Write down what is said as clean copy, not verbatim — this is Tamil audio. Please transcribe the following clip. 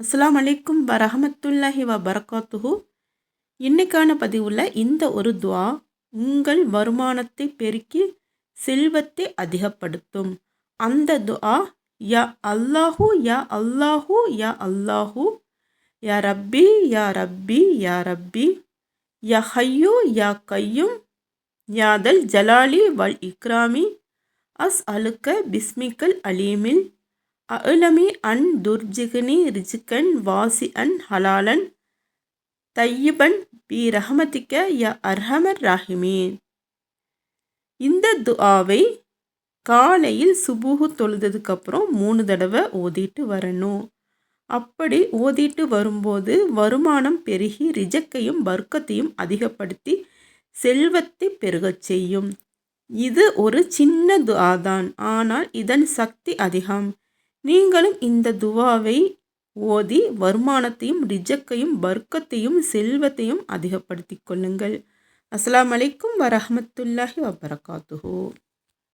அஸ்ஸலாமு அலைக்கும் வரஹமத்துல்லாஹி வபரகாத்துஹு. இன்னைக்கான பதிவில் இந்த ஒரு துஆ உங்கள் வருமானத்தை பெருக்கி செல்வத்தை அதிகப்படுத்தும். அந்த துஆ, யா அல்லாஹு யா அல்லாஹு யா அல்லாஹு, யா ரப்பி யா ரப்பி யா ரப்பி, யா ஹய்யு யா கையும், யாதல் ஜலாலி வல் இக்ராமி, அஸ் அலுக்க பிஸ்மிக்கல் அலீமில் அலமி அன் துர்ஜிகனி ரிஜிகன் வாசி அன் ஹலாலன் தையிபன் பி ரஹமதிக்க யா அர்ஹமர் ராஹிமீன். இந்த துஆவை காலையில் சுபுஹு தொழுததுக்கப்புறம் 3 தடவை ஓதிட்டு வரணும். அப்படி ஓதிட்டு வரும்போது வருமானம் பெருகி ரிஜக்கையும் பர்க்கத்தையும் அதிகப்படுத்தி செல்வத்தை பெருகச் செய்யும். இது ஒரு சின்ன துஆ தான், ஆனால் இதன் சக்தி அதிகம். நீங்களும் இந்த துவாவை ஓதி வருமானத்தையும் ரிஜக்கையும் பர்க்கத்தையும் செல்வத்தையும் அதிகப்படுத்திக் கொள்ளுங்கள். அஸ்ஸலாமு அலைக்கும் வரஹமத்துல்லாஹி வபரகாத்துஹு.